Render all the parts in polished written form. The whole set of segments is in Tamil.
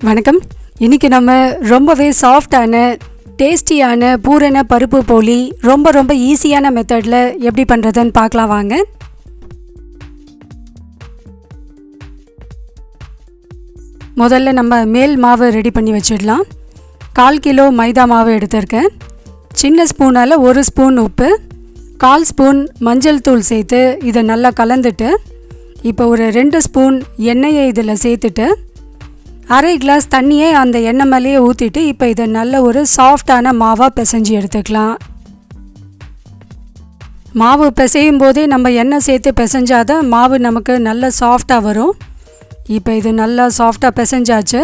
வணக்கம். இன்றைக்கி நம்ம ரொம்பவே சாஃப்டான டேஸ்டியான பூரண பருப்பு போலி ரொம்ப ஈஸியான மெத்தடில் எப்படி பண்ணுறதுன்னு பார்க்கலாம் வாங்க. முதல்ல நம்ம மேல் மாவு ரெடி பண்ணி வச்சிடலாம். 1/4 கிலோ மைதா மாவு எடுத்திருக்கேன். சின்ன ஸ்பூனால் 1 ஸ்பூன் உப்பு, 1/4 ஸ்பூன் மஞ்சள் தூள் சேர்த்து இதை நல்லா கலந்துட்டு, இப்போ ஒரு 2 ஸ்பூன் எண்ணெயை இதில் சேர்த்துட்டு 1/2 கிளாஸ் தண்ணியை அந்த எண்ணெய் மேலேயே ஊற்றிட்டு இப்போ இதை நல்ல ஒரு சாஃப்டான மாவாக பிசைஞ்சு எடுத்துக்கலாம். மாவு பிசையும் போதே நம்ம எண்ணெய் சேர்த்து பிசைஞ்சாதான் மாவு நமக்கு நல்ல சாஃப்டாக வரும். இப்போ இது நல்லா சாஃப்டாக பிசைஞ்சாச்சு.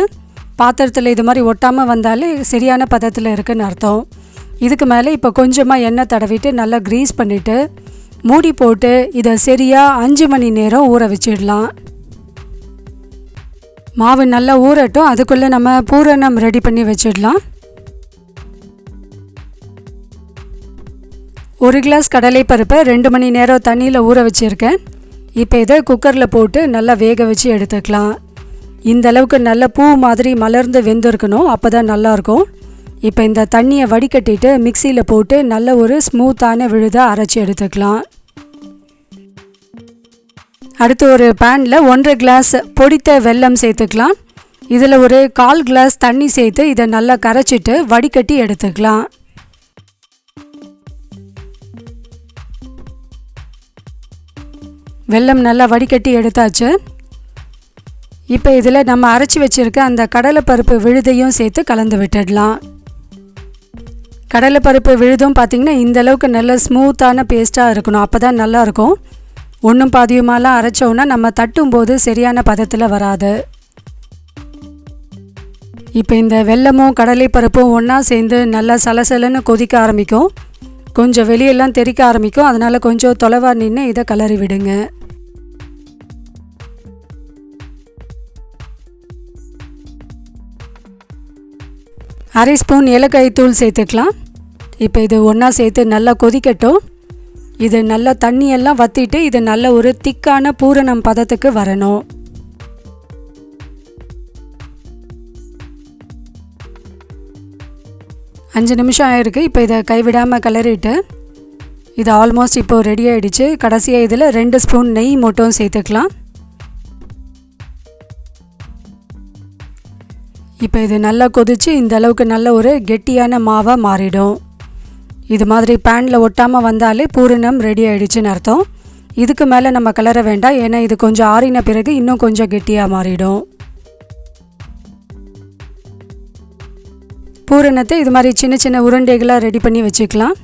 பாத்திரத்தில் இது மாதிரி ஒட்டாமல் வந்தாலே சரியான பதத்தில் இருக்குதுன்னு அர்த்தம். இதுக்கு மேலே இப்போ கொஞ்சமாக எண்ணெய் தடவிட்டு நல்லா க்ரீஸ் பண்ணிவிட்டு மூடி போட்டு இதை சரியாக 5 மணி நேரம் ஊற வச்சிடலாம். மாவு நல்லா ஊறட்டும், அதுக்குள்ளே நம்ம பூரணம் ரெடி பண்ணி வச்சிடலாம். 1 கிளாஸ் கடலைப்பருப்பை 2 மணி நேரம் தண்ணியில் ஊற வச்சுருக்கேன். இப்போ இதை குக்கரில் போட்டு நல்லா வேக வச்சு எடுத்துக்கலாம். இந்த அளவுக்கு நல்ல பூ மாதிரி மலர்ந்து வெந்திருக்கணும், அப்போ தான் நல்லாயிருக்கும். இப்போ இந்த தண்ணியை வடிகட்டிட்டு மிக்சியில் போட்டு நல்ல ஒரு ஸ்மூத்தான விழுதாக அரைச்சி எடுத்துக்கலாம். அடுத்து ஒரு பேனில் 1/2 கிளாஸ் பொடித்த வெல்லம் சேர்த்துக்கலாம். இதில் ஒரு 1/4 கிளாஸ் தண்ணி சேர்த்து இதை நல்லா கரைச்சிட்டு வடிகட்டி எடுத்துக்கலாம். வெல்லம் நல்லா வடிகட்டி எடுத்தாச்சு. இப்போ இதில் நம்ம அரைச்சி வச்சுருக்க அந்த கடலைப்பருப்பு விழுதையும் சேர்த்து கலந்து விட்டுடலாம். கடலைப்பருப்பு விழுதும் பார்த்திங்கன்னா இந்தளவுக்கு நல்ல ஸ்மூத்தான பேஸ்ட்டாக இருக்கணும், அப்போ தான் நல்லாயிருக்கும். ஒன்றும் பாதியுமாலாம் அரைச்சோன்னா நம்ம தட்டும்போது சரியான பதத்தில் வராது. இப்போ இந்த வெல்லமும் கடலைப்பருப்பும் ஒன்றா சேர்ந்து நல்லா சலசலன்னு கொதிக்க ஆரம்பிக்கும். கொஞ்சம் வெளியெல்லாம் தெறிக்க ஆரம்பிக்கும். அதனால் கொஞ்சம் தொலைவாக நின்று இதை கிளறி விடுங்க. அரை ஸ்பூன் ஏலக்காய் தூள் சேர்த்துக்கலாம். இப்போ இது ஒன்றா சேர்த்து நல்லா கொதிக்கட்டும். இது நல்லா தண்ணியெல்லாம் வற்றிட்டு இது நல்ல ஒரு திக்கான பூரணம் பதத்துக்கு வரணும். அஞ்சு நிமிஷம் ஆயிருக்கு. இப்போ இதை கைவிடாமல் கிளறிட்டு இது ஆல்மோஸ்ட் இப்போ ரெடி ஆகிடுச்சு. கடைசியாக இதில் 2 ஸ்பூன் நெய் மட்டும் சேர்த்துக்கலாம். இப்போ இது நல்லா கொதித்து இந்த அளவுக்கு நல்ல ஒரு கெட்டியான மாவாக மாறிடும். இது மாதிரி பேனில் ஒட்டாமல் வந்தாலே பூரணம் ரெடி ஆகிடுச்சின்னு அர்த்தம். இதுக்கு மேலே நம்ம கிளற வேண்டாம், ஏன்னா இது கொஞ்சம் ஆறின பிறகு இன்னும் கொஞ்சம் கெட்டியாக மாறிடும். பூரணத்தை இது மாதிரி சின்ன சின்ன உருண்டைகளாக ரெடி பண்ணி வச்சுக்கலாம்.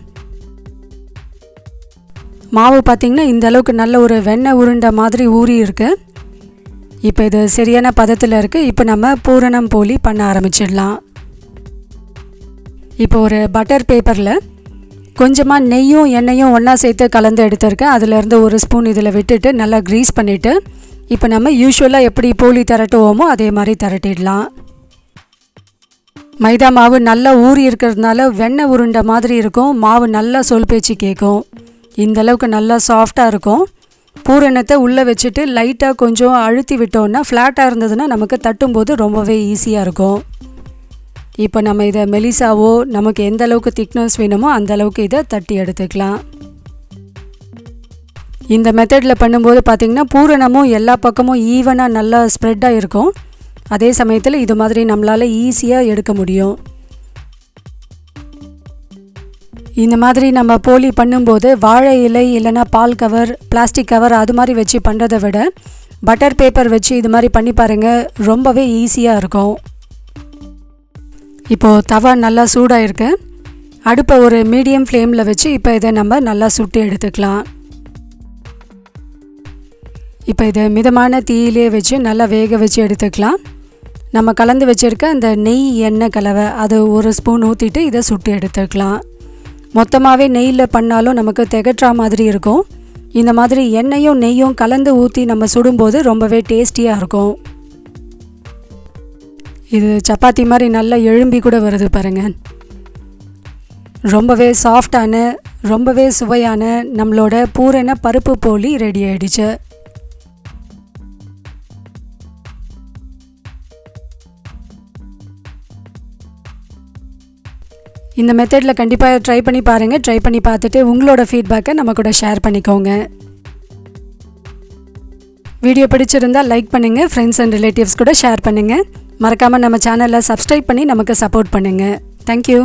மாவு பார்த்திங்கன்னா இந்த அளவுக்கு நல்ல ஒரு வெண்ணெய் உருண்டை மாதிரி ஊறி இருக்குது. இப்போ இது சரியான பதத்தில் இருக்குது. இப்போ நம்ம பூரணம் போலி பண்ண ஆரம்பிச்சிடலாம். இப்போ ஒரு பட்டர் பேப்பரில் கொஞ்சமாக நெய்யும் எண்ணெயும் ஒன்றா சேர்த்து கலந்து எடுத்துருக்கேன். அதிலேருந்து 1 ஸ்பூன் இதில் விட்டுட்டு நல்லா க்ரீஸ் பண்ணிவிட்டு இப்போ நம்ம யூஸ்வலாக எப்படி போலி திரட்டுவோமோ அதே மாதிரி திரட்டிடலாம். மைதா மாவு நல்லா ஊறி இருக்கிறதுனால வெண்ணெய் உருண்டை மாதிரி இருக்கும். மாவு நல்லா சொல் பேச்சு கேட்கும். இந்தளவுக்கு நல்லா சாஃப்டாக இருக்கும். பூரணத்தை உள்ளே வச்சுட்டு லைட்டாக கொஞ்சம் அழுத்தி விட்டோன்னா ஃப்ளாட்டாக இருந்ததுன்னா நமக்கு தட்டும்போது ரொம்பவே ஈஸியாக இருக்கும். இப்போ நம்ம இதை மெலிசாவோ நமக்கு எந்த அளவுக்கு திக்னஸ் வேணுமோ அந்த அளவுக்கு இதை தட்டி எடுத்துக்கலாம். இந்த மெத்தடில் பண்ணும்போது பார்த்திங்கன்னா பூரணமும் எல்லா பக்கமும் ஈவனாக நல்லா ஸ்ப்ரெட்டாக இருக்கும். அதே சமயத்தில் இது மாதிரி நம்மளால் ஈஸியாக எடுக்க முடியும். இந்த மாதிரி நம்ம போலி பண்ணும்போது வாழை இலை இல்லைன்னா பால் கவர், பிளாஸ்டிக் கவர் அது மாதிரி வச்சு பண்ணுறதை விட பட்டர் பேப்பர் வச்சு இது மாதிரி பண்ணி பாருங்கள், ரொம்பவே ஈஸியாக இருக்கும். இப்போது தவா நல்லா சூடாக இருக்கு. அடுப்பை ஒரு மீடியம் ஃப்ளேமில் வச்சு இப்போ இதை நம்ம நல்லா சுட்டு எடுத்துக்கலாம். இப்போ இதை மிதமான தீயிலே வச்சு நல்லா வேக வச்சு எடுத்துக்கலாம். நம்ம கலந்து வச்சுருக்க அந்த நெய் எண்ணெய் கலவை அது 1 ஸ்பூன் ஊற்றிட்டு இதை சுட்டு எடுத்துக்கலாம். மொத்தமாகவே நெய்யில் பண்ணாலும் நமக்கு திகட்டுற மாதிரி இருக்கும். இந்த மாதிரி எண்ணெயும் நெய்யும் கலந்து ஊற்றி நம்ம சுடும்போது ரொம்பவே டேஸ்டியாக இருக்கும். இது சப்பாத்தி மாதிரி நல்லா எழும்பி கூட வருது பாருங்கள். ரொம்பவே சாஃப்டான ரொம்பவே சுவையான நம்மளோட பூரண பருப்பு போலி ரெடி ஆயிடுச்சு. இந்த மெத்தடில் கண்டிப்பாக ட்ரை பண்ணி பாருங்கள். ட்ரை பண்ணி பார்த்துட்டு உங்களோட ஃபீட்பேக்கை நம்ம கூட ஷேர் பண்ணிக்கோங்க. வீடியோ பிடிச்சிருந்தால் லைக் பண்ணுங்கள், ஃப்ரெண்ட்ஸ் அண்ட் ரிலேட்டிவ்ஸ் கூட ஷேர் பண்ணுங்கள். மறக்காமல் நம்ம சேனலை சப்ஸ்கிரைப் பண்ணி நமக்கு சப்போர்ட் பண்ணுங்கள். தேங்க்யூ.